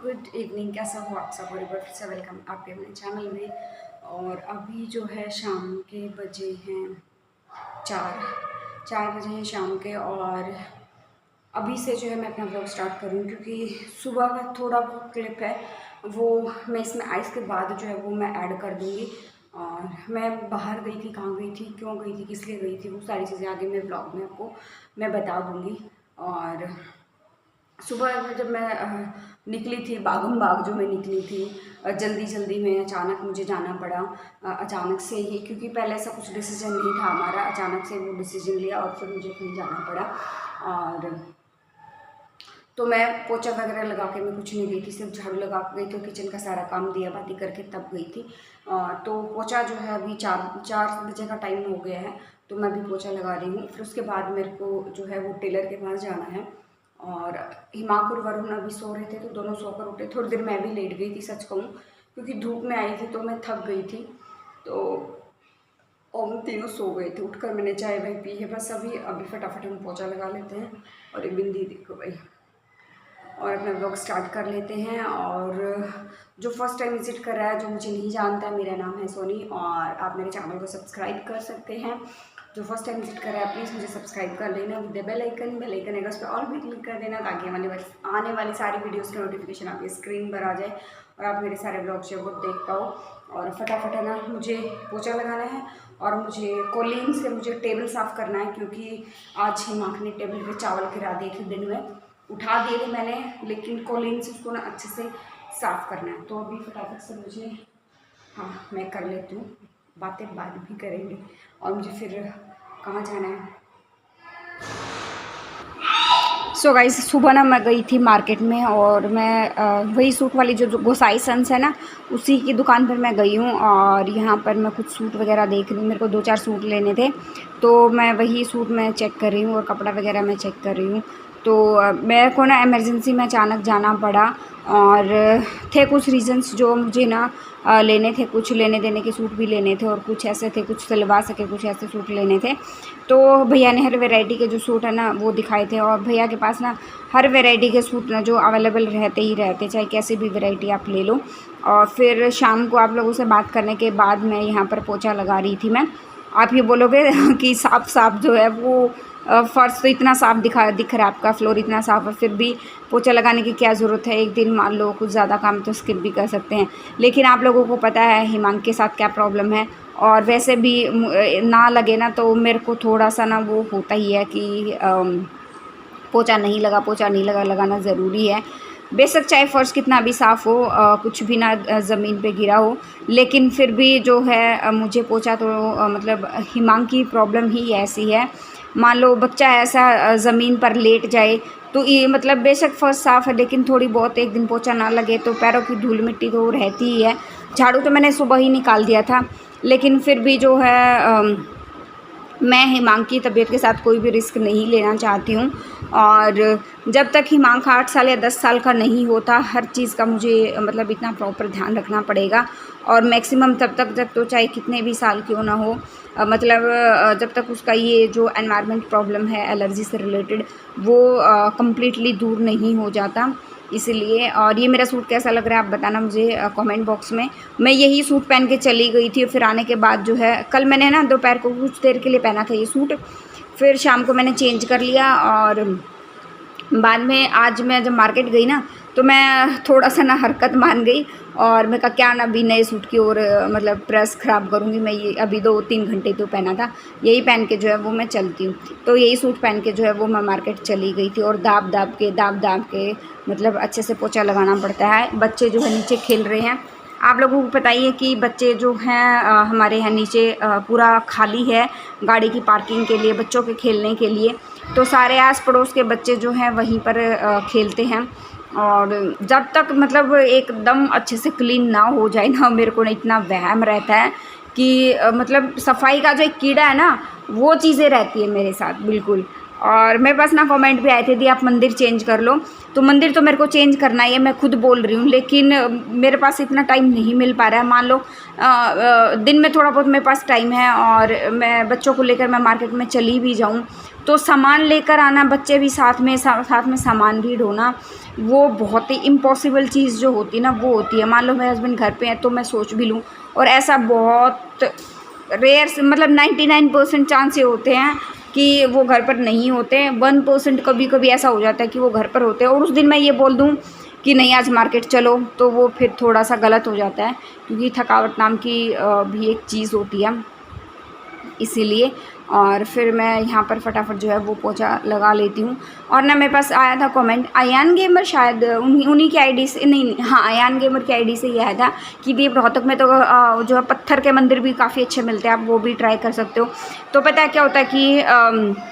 Good evening, कैसा हो आप सब। और एक बार फिर से वेलकम आपके अपने चैनल में। और अभी जो है शाम के बजे हैं 4 बजे हैं शाम के। और अभी से जो है मैं अपना ब्लॉग स्टार्ट कर रही हूँ, क्योंकि सुबह का थोड़ा बहुत क्लिप है वो मैं इसमें आइस के बाद जो है वो मैं ऐड कर दूँगी। और मैं बाहर गई थी, कहाँ गई थी, क्यों गई थी, किस लिए गई थी, वो सारी चीज़ें आगे मैं ब्लॉग में आपको मैं बता दूँगी। और सुबह में जब मैं निकली थी, भागम भाग जो मैं निकली थी, जल्दी जल्दी में अचानक मुझे जाना पड़ा। अचानक से ही, क्योंकि पहले ऐसा कुछ डिसीजन नहीं था हमारा, अचानक से वो डिसीजन लिया और फिर मुझे कहीं जाना पड़ा। और तो मैं पोछा वगैरह लगा के मैं कुछ नहीं गई थी, सिर्फ झाड़ू लगा के गई थी, किचन का सारा काम दिया बाती करके तब गई थी। तो पोछा जो है अभी 4 बजे का टाइम हो गया है, तो मैं अभी पोछा लगा रही हूँ। फिर उसके बाद मेरे को जो है वो टेलर के पास जाना है। और हिमांक और वरुण अभी सो रहे थे, तो दोनों सोकर उठे। थोड़ी देर मैं भी लेट गई थी, सच कहूँ, क्योंकि धूप में आई थी तो मैं थक गई थी। तो और हम तीनों सो गए थे। उठकर मैंने चाय वाय पी है, बस अभी फटाफट हम पोछा लगा लेते हैं। और ये बिंदी देखो भाई, और अपना ब्लॉग स्टार्ट कर लेते हैं। और जो फर्स्ट टाइम विजिट कर रहा है, जो मुझे नहीं जानता, मेरा नाम है सोनी, और आप मेरे चैनल को सब्सक्राइब कर सकते हैं। जो फर्स्ट टाइम विजिट कर रहा है प्लीज़ मुझे सब्सक्राइब कर लेना विद बेल आइकन है उस पर ऑल भी क्लिक कर देना, ताकि आने वाली सारी वीडियोस की नोटिफिकेशन आपकी स्क्रीन पर आ जाए और आप मेरे सारे ब्लॉग्स जो वो देख पाओ। और फटाफट है ना, मुझे पोछा लगाना है और मुझे कोलिन से मुझे टेबल साफ़ करना है, क्योंकि आज हिमांक ने टेबल पे चावल गिरा दिए थे, दिन में उठा दिए थे मैंने, लेकिन कोलिन से उसको ना अच्छे से साफ़ करना है। तो अभी फटाफट से मुझे, हाँ मैं कर लेती हूँ, बातें बाद भी करेंगे। और मुझे फिर कहाँ जाना है। सो गाइस, सुबह ना मैं गई थी मार्केट में, और मैं वही सूट वाली जो गोसाई सन्स है ना, उसी की दुकान पर मैं गई हूँ। और यहाँ पर मैं कुछ सूट वगैरह देख रही हूँ, मेरे को 2-4 सूट लेने थे, तो मैं वही सूट मैं चेक कर रही हूँ और कपड़ा वगैरह मैं चेक कर रही हूँ। तो मेरे को ना इमरजेंसी में अचानक जाना पड़ा, और थे कुछ रीज़न्स जो मुझे ना लेने थे, कुछ लेने देने के सूट भी लेने थे, और कुछ ऐसे थे कुछ सिलवा सके, कुछ ऐसे सूट लेने थे। तो भैया ने हर वैरायटी के जो सूट है ना वो दिखाए थे, और भैया के पास ना हर वैरायटी के सूट ना जो अवेलेबल रहते ही रहते, चाहे कैसी भी वैरायटी आप ले लो। और फिर शाम को आप लोगों से बात करने के बाद मैं यहाँ पर पोछा लगा रही थी। मैं, आप ये बोलोगे कि साफ जो है वो फ़र्श तो इतना साफ़ दिख रहा है, आपका फ्लोर इतना साफ़ है, फिर भी पोछा लगाने की क्या ज़रूरत है। एक दिन मान लो कुछ ज़्यादा काम तो स्किप भी कर सकते हैं, लेकिन आप लोगों को पता है हिमांक के साथ क्या प्रॉब्लम है। और वैसे भी ना लगे ना तो मेरे को थोड़ा सा ना वो होता ही है कि पोछा नहीं लगा, लगाना ज़रूरी है। बेशक चाहे फ़र्श कितना भी साफ़ हो, कुछ भी ना ज़मीन पे गिरा हो, लेकिन फिर भी जो है मुझे पोछा तो मतलब हिमांक की प्रॉब्लम ही ऐसी है। मान लो बच्चा ऐसा ज़मीन पर लेट जाए तो ये मतलब बेशक फ़र्श साफ़ है, लेकिन थोड़ी बहुत एक दिन पोछा ना लगे तो पैरों की धूल मिट्टी तो रहती ही है। झाड़ू तो मैंने सुबह ही निकाल दिया था, लेकिन फिर भी जो है मैं हिमांक की तबीयत के साथ कोई भी रिस्क नहीं लेना चाहती हूँ। और जब तक हिमांक 8 साल या 10 साल का नहीं होता, हर चीज़ का मुझे मतलब इतना प्रॉपर ध्यान रखना पड़ेगा। और मैक्सिमम तब तक जब तो चाहे कितने भी साल क्यों ना हो, जब तक उसका ये जो एनवायरनमेंट प्रॉब्लम है एलर्जी से रिलेटेड वो कम्प्लीटली दूर नहीं हो जाता, इसलिए। और ये मेरा सूट कैसा लग रहा है आप बताना मुझे कमेंट बॉक्स में। मैं यही सूट पहन के चली गई थी, फिर आने के बाद जो है कल मैंने ना दोपहर को कुछ देर के लिए पहना था ये सूट, फिर शाम को मैंने चेंज कर लिया। और बाद में आज मैं जब मार्केट गई ना, तो मैं थोड़ा सा ना हरकत मान गई, और मैं कहा क्या ना अभी नए सूट की ओर मतलब प्रेस ख़राब करूँगी। मैं ये अभी 2-3 घंटे तो पहना था, यही पहन के जो है वो मैं चलती हूँ। तो यही सूट पहन के जो है वो मैं मार्केट चली गई थी, और दाब दाब के मतलब अच्छे से पोछा लगाना पड़ता है। बच्चे जो है नीचे खेल रहे हैं। आप लोगों को बताइए कि बच्चे जो हैं हमारे यहाँ नीचे पूरा खाली है गाड़ी की पार्किंग के लिए, बच्चों के खेलने के लिए, तो सारे आस पड़ोस के बच्चे जो हैं वहीं पर खेलते हैं। और जब तक मतलब एकदम अच्छे से क्लीन ना हो जाए ना, मेरे को ना इतना वहम रहता है कि मतलब सफाई का जो एक कीड़ा है ना, वो चीज़ें रहती है मेरे साथ बिल्कुल। और मेरे पास ना कमेंट भी आए थे दी आप मंदिर चेंज कर लो, तो मंदिर तो मेरे को चेंज करना ही है, मैं खुद बोल रही हूँ, लेकिन मेरे पास इतना टाइम नहीं मिल पा रहा है। मान लो दिन में थोड़ा बहुत मेरे पास टाइम है और मैं बच्चों को लेकर मैं मार्केट में चली भी जाऊँ तो सामान लेकर आना, बच्चे भी साथ में सामान भी ढोना, वो बहुत ही इम्पॉसिबल चीज़ जो होती है ना वो होती है। मान लो मेरे हस्बैंड घर पे हैं तो मैं सोच भी लूँ, और ऐसा बहुत रेयर मतलब 99% चांस ये होते हैं कि वो घर पर नहीं होते हैं। 1% कभी कभी ऐसा हो जाता है कि वो घर पर होते हैं, और उस दिन मैं ये बोल दूँ कि नहीं आज मार्केट चलो, तो वो फिर थोड़ा सा गलत हो जाता है, क्योंकि थकावट नाम की भी एक चीज़ होती है, इसीलिए। और फिर मैं यहाँ पर फटाफट जो है वो पोछा लगा लेती हूँ। और ना मेरे पास आया था कमेंट, अयान गेमर शायद उन्हीं की आईडी से, नहीं हाँ अयान गेमर की आईडी से ये आया था कि दी रोहतक में तो जो है पत्थर के मंदिर भी काफ़ी अच्छे मिलते हैं, आप वो भी ट्राई कर सकते हो। तो पता है क्या होता है कि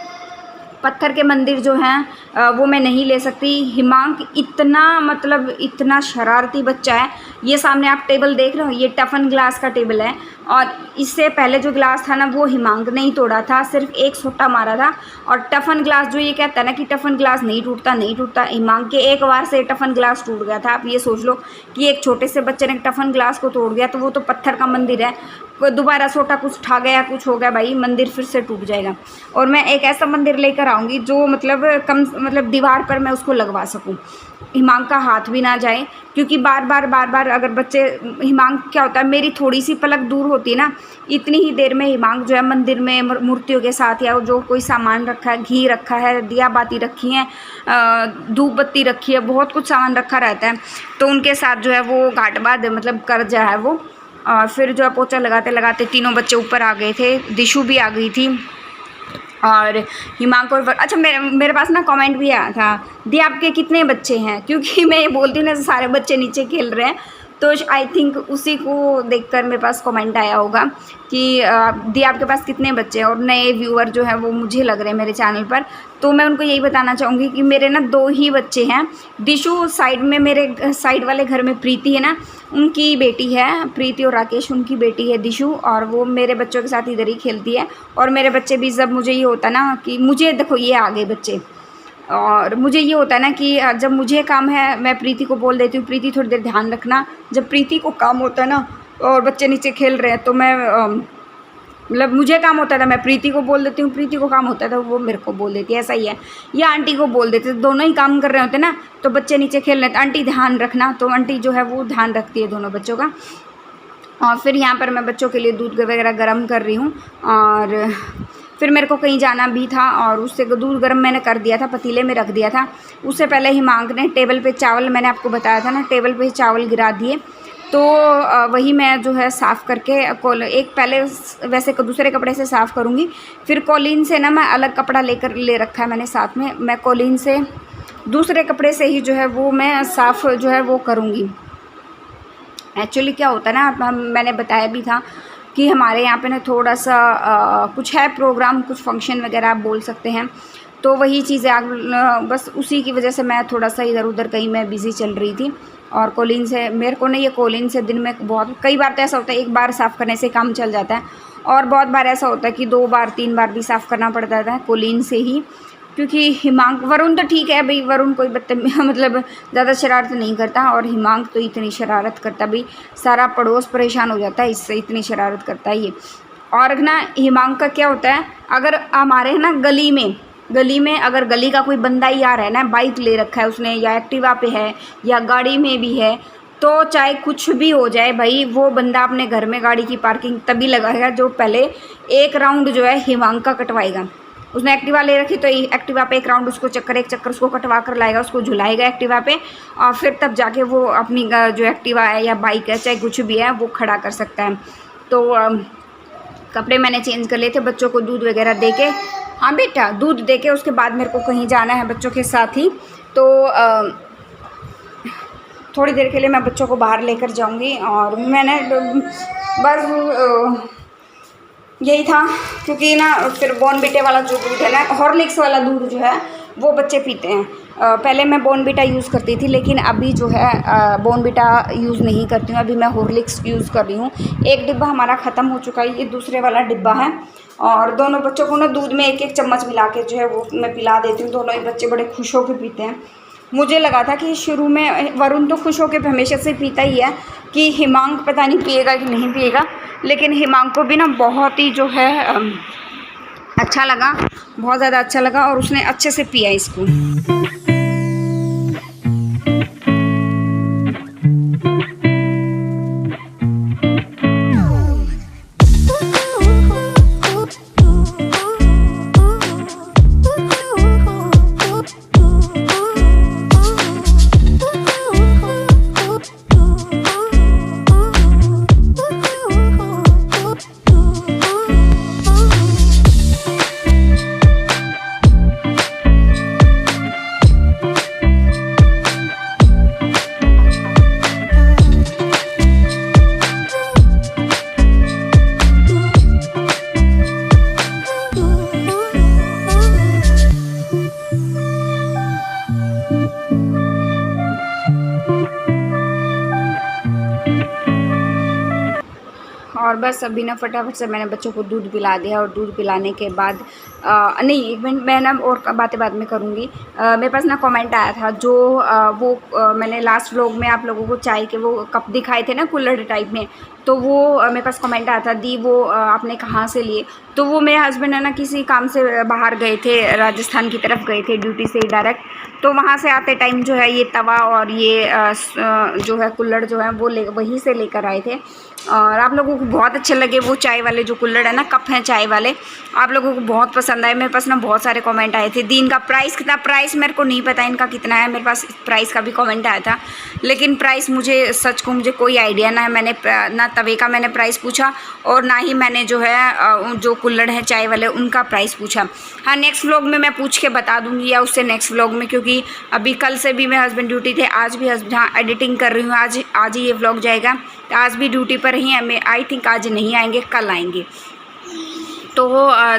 पत्थर के मंदिर जो हैं वो मैं नहीं ले सकती। हिमांक इतना मतलब इतना शरारती बच्चा है। ये सामने आप टेबल देख रहे हो, ये टफन ग्लास का टेबल है, और इससे पहले जो ग्लास था ना वो हिमांक ने ही तोड़ा था, सिर्फ एक सोटा मारा था। और टफन ग्लास जो ये कहता है ना कि टफन ग्लास नहीं टूटता नहीं टूटता, हिमांक के एक बार से टफन ग्लास टूट गया था। आप ये सोच लो कि एक छोटे से बच्चे ने टफन ग्लास को तोड़ दिया, तो वो तो पत्थर का मंदिर है, दोबारा सोटा कुछ ठा गया कुछ हो गया भाई, मंदिर फिर से टूट जाएगा। और मैं एक ऐसा मंदिर लेकर आऊँगी जो मतलब दीवार पर मैं उसको लगवा सकूँ, हिमांक का हाथ भी ना जाए, क्योंकि बार बार अगर बच्चे, हिमांक क्या होता है मेरी थोड़ी सी पलक दूर होती है ना, इतनी ही देर में हिमांक जो है मंदिर में मूर्तियों के साथ या जो कोई सामान रखा है, घी रखा है, दिया बाती रखी है, धूप बत्ती रखी है, बहुत कुछ सामान रखा रहता है, तो उनके साथ जो है वो घाटबाद मतलब कर जा है वो। और फिर जो है पोछा लगाते लगाते तीनों बच्चे ऊपर आ गए थे, दिशु भी आ गई थी और हिमांक और अच्छा मेरे पास ना कमेंट भी आया था, दी आपके कितने बच्चे हैं, क्योंकि मैं ये बोलती हूँ ना सारे बच्चे नीचे खेल रहे हैं, तो आई थिंक उसी को देखकर मेरे पास कमेंट आया होगा कि दी आपके पास कितने बच्चे हैं। और नए व्यूअर जो है वो मुझे लग रहे हैं मेरे चैनल पर, तो मैं उनको यही बताना चाहूँगी कि मेरे ना 2 ही बच्चे हैं। दिशु साइड में, मेरे साइड वाले घर में प्रीति है ना, उनकी बेटी है, प्रीति और राकेश उनकी बेटी है दिशु, और वो मेरे बच्चों के साथ इधर ही खेलती है। और मेरे बच्चे भी, जब मुझे ये होता है ना कि मुझे देखो ये आ गए बच्चे, और मुझे ये होता है ना कि जब मुझे काम है मैं प्रीति को बोल देती हूँ प्रीति थोड़ी देर ध्यान रखना, जब प्रीति को काम होता है ना और बच्चे नीचे खेल रहे हैं तो मैं मतलब मुझे काम होता था मैं प्रीति को बोल देती हूँ, प्रीति को काम होता था वो मेरे को बोल देती है, ऐसा ही है। या आंटी को बोल देते, दोनों ही काम कर रहे होते ना, तो बच्चे नीचे खेल रहे थे, आंटी ध्यान रखना, तो आंटी जो है वो ध्यान रखती है दोनों बच्चों का। और फिर यहाँ पर मैं बच्चों के लिए दूध वगैरह गर्म कर रही हूँ, और फिर मेरे को कहीं जाना भी था, और उससे दूध गर्म मैंने कर दिया था, पतीले में रख दिया था। उससे पहले हिमांक ने टेबल पे चावल, मैंने आपको बताया था ना, टेबल पे चावल गिरा दिए, तो वही मैं जो है साफ़ करके एक पहले वैसे दूसरे कपड़े से साफ़ करूँगी, फिर कॉलीन से ना मैं अलग कपड़ा ले रखा है मैंने साथ में, मैं कॉलीन से दूसरे कपड़े से ही जो है वो मैं साफ़ जो है वो करूँगी। एक्चुअली क्या होता है ना, मैंने बताया भी था कि हमारे यहाँ पे ना थोड़ा सा कुछ है प्रोग्राम, कुछ फंक्शन वगैरह आप बोल सकते हैं, तो वही चीज़ें बस उसी की वजह से मैं थोड़ा सा इधर उधर कहीं मैं बिज़ी चल रही थी। और कॉलीन से मेरे को ना ये कॉलीन से दिन में बहुत कई बार तो ऐसा होता है एक बार साफ़ करने से काम चल जाता है, और बहुत बार ऐसा होता है कि 2 बार 3 बार भी साफ़ करना पड़ता है कॉलीन से ही, क्योंकि हिमांक, वरुण तो ठीक है भाई, वरुण कोई मतलब ज़्यादा शरारत नहीं करता, और हिमांक तो इतनी शरारत करता भाई, सारा पड़ोस परेशान हो जाता है इससे, इतनी शरारत करता है ये। और ना हिमांक का क्या होता है, अगर हमारे ना गली में अगर गली का कोई बंदा ही आ रहा है ना, बाइक ले रखा है उसने, या एक्टिवा पे है या गाड़ी में भी है, तो चाहे कुछ भी हो जाए भाई, वो बंदा अपने घर में गाड़ी की पार्किंग तभी लगाएगा जो पहले एक राउंड जो है हिमांक का कटवाएगा। उसने एक्टिवा ले रखी तो एक्टिवा पे एक राउंड उसको एक चक्कर उसको कटवा कर लाएगा, उसको झुलाएगा एक्टिवा पे, और फिर तब जाके वो अपनी जो एक्टिवा है या बाइक है चाहे कुछ भी है वो खड़ा कर सकता है। तो कपड़े मैंने चेंज कर लिए थे, बच्चों को दूध वगैरह दे के, हाँ बेटा दूध दे के उसके बाद मेरे को कहीं जाना है बच्चों के साथ ही, तो थोड़ी देर के लिए मैं बच्चों को बाहर लेकर जाऊंगी। और मैंने बस यही था, क्योंकि ना फिर बॉर्नविटा वाला जो दूध है ना, हॉर्लिक्स वाला दूध जो है वो बच्चे पीते हैं। पहले मैं बॉर्नवीटा यूज़ करती थी, लेकिन अभी जो है बॉर्नवीटा यूज़ नहीं करती हूँ, अभी मैं हॉर्लिक्स यूज़ कर रही हूँ। एक डिब्बा हमारा ख़त्म हो चुका है, ये दूसरे वाला डिब्बा है। और दोनों बच्चों को ना दूध में एक एक चम्मच मिला के जो है वो मैं पिला देती हूँ। दोनों ही बच्चे बड़े खुश होकर पीते हैं। मुझे लगा था कि शुरू में वरुण तो खुश होकर हमेशा से पीता ही है, कि हिमांक पता नहीं पिएगा कि नहीं पिएगा, लेकिन हिमांक को भी ना बहुत ही जो है अच्छा लगा, बहुत ज़्यादा अच्छा लगा और उसने अच्छे से पिया इसको। और बस अभी ना फटाफट से मैंने बच्चों को दूध पिला दिया। और दूध पिलाने के बाद नहीं, एक मिनट, मैं ना और बातें बाद में करूँगी। मेरे पास ना कमेंट आया था, जो मैंने लास्ट व्लॉग में आप लोगों को चाय के वो कप दिखाए थे ना कुल्हड़ टाइप में, तो वो मेरे पास कमेंट आया था, दी वो आपने कहाँ से लिए? तो वो मेरे हस्बैंड है ना किसी काम से बाहर गए थे, राजस्थान की तरफ गए थे ड्यूटी से ही डायरेक्ट। तो वहाँ से आते टाइम जो है ये तवा और ये जो है कुल्हड़ जो है वो वहीं से लेकर आए थे। और आप लोगों को बहुत अच्छे लगे वो चाय वाले जो कुल्हड़ है ना, कप हैं चाय वाले, आप लोगों को बहुत पसंद आए। मेरे पास ना बहुत सारे कमेंट आए थे। दी इनका प्राइस कितना? प्राइस मेरे को नहीं पता इनका कितना है, मेरे पास प्राइस का भी कमेंट आया था, लेकिन प्राइस मुझे सच को मुझे कोई आइडिया ना है। मैंने ना तवे का मैंने प्राइस पूछा और ना ही मैंने जो है जो कुल्हड़ है चाय वाले उनका प्राइस पूछा। हाँ, नेक्स्ट व्लॉग में मैं पूछ के बता दूँगी, या उससे नेक्स्ट व्लॉग में, क्योंकि अभी कल से भी मेरे हस्बैंड ड्यूटी थे, आज भी हाँ एडिटिंग कर रही हूँ, आज ही ये व्लॉग जाएगा। आज भी ड्यूटी पर ही है, आई थिंक आज नहीं आएंगे, कल आएंगे। तो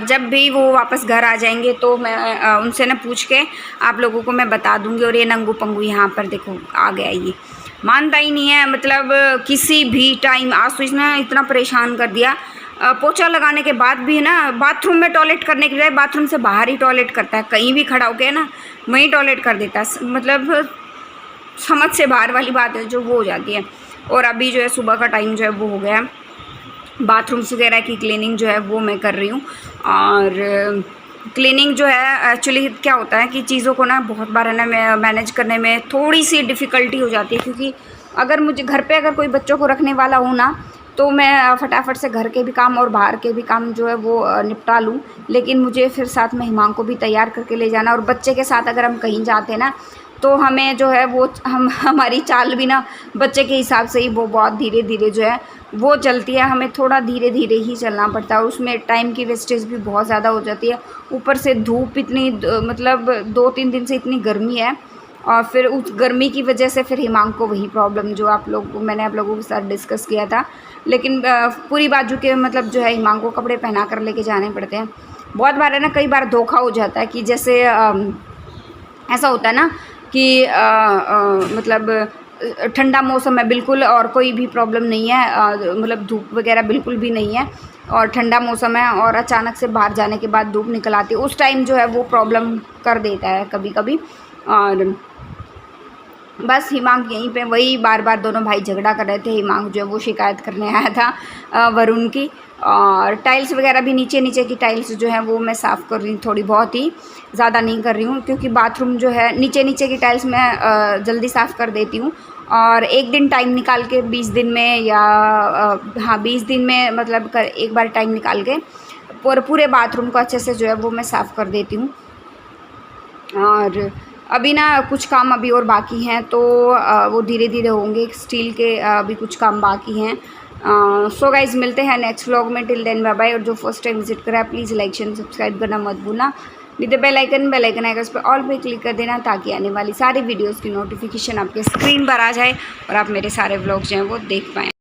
जब भी वो वापस घर आ जाएंगे तो मैं उनसे ना पूछ के आप लोगों को मैं बता दूंगी। और ये नंगू पंगू यहाँ पर देखो आ गया, ये मानता ही नहीं है, मतलब किसी भी टाइम। आज तो इसने इतना परेशान कर दिया, पोछा लगाने के बाद भी ना बाथरूम में टॉयलेट करने के बजाय बाथरूम से बाहर ही टॉयलेट करता है, कहीं भी खड़ा होकर ना वहीं टॉयलेट कर देता है। मतलब समझ से बाहर वाली बात है जो वो हो जाती है। और अभी जो है सुबह का टाइम जो है वो हो गया, बाथरूम्स वगैरह की क्लीनिंग जो है वो मैं कर रही हूँ। और क्लीनिंग जो है एक्चुअली क्या होता है कि चीज़ों को ना बहुत बार है ना मैनेज करने में थोड़ी सी डिफ़िकल्टी हो जाती है, क्योंकि अगर मुझे घर पे अगर कोई बच्चों को रखने वाला हो ना, तो मैं फटाफट से घर के भी काम और बाहर के भी काम जो है वो निपटा लूँ। लेकिन मुझे फिर साथ में हिमांग को भी तैयार करके ले जाना, और बच्चे के साथ अगर हम कहीं जाते हैं ना, तो हमें जो है वो हमारी चाल भी ना बच्चे के हिसाब से ही वो बहुत धीरे धीरे जो है वो चलती है। हमें थोड़ा धीरे धीरे ही चलना पड़ता है, उसमें टाइम की वेस्टेज भी बहुत ज़्यादा हो जाती है। ऊपर से धूप इतनी, मतलब 2-3 दिन से इतनी गर्मी है, और फिर उस गर्मी की वजह से फिर हिमांग को वही प्रॉब्लम जो मैंने आप लोगों के साथ डिस्कस किया था। लेकिन पूरी बाजू के मतलब जो है हिमांग को कपड़े पहना कर लेके जाने पड़ते हैं। बहुत बार है ना, कई बार धोखा हो जाता है कि जैसे ऐसा होता है ना कि मतलब ठंडा मौसम है बिल्कुल और कोई भी प्रॉब्लम नहीं है, मतलब धूप वगैरह बिल्कुल भी नहीं है और ठंडा मौसम है, और अचानक से बाहर जाने के बाद धूप निकल आती है, उस टाइम जो है वो प्रॉब्लम कर देता है कभी कभी। और बस हिमांग यहीं पे वही बार बार दोनों भाई झगड़ा कर रहे थे। हिमांग जो है वो शिकायत करने आया था वरुण की। और टाइल्स वगैरह भी नीचे की टाइल्स जो है वो मैं साफ़ कर रही हूँ, थोड़ी बहुत ही, ज़्यादा नहीं कर रही हूँ, क्योंकि बाथरूम जो है नीचे की टाइल्स मैं जल्दी साफ़ कर देती हूँ। और एक दिन टाइम निकाल के 20 दिन में या हाँ 20 दिन में मतलब एक बार टाइम निकाल के पूरे बाथरूम को अच्छे से जो है वो मैं साफ़ कर देती हूँ। और अभी ना कुछ काम अभी और बाकी हैं, तो वो धीरे धीरे होंगे। स्टील के अभी कुछ काम बाकी हैं। सो गाइज़, मिलते हैं नेक्स्ट व्लॉग में। Till then bye bye. और जो फर्स्ट टाइम विजिट करा है प्लीज़ लाइक शेयर सब्सक्राइब करना मत भूलना। नीचे बेल आइकन आएगा, उस पर ऑल पे क्लिक कर देना, ताकि आने वाली सारी वीडियोज़ की नोटिफिकेशन आपके स्क्रीन पर आ जाए और आप मेरे सारे व्लॉग्स जो हैं वो देख पाएँ।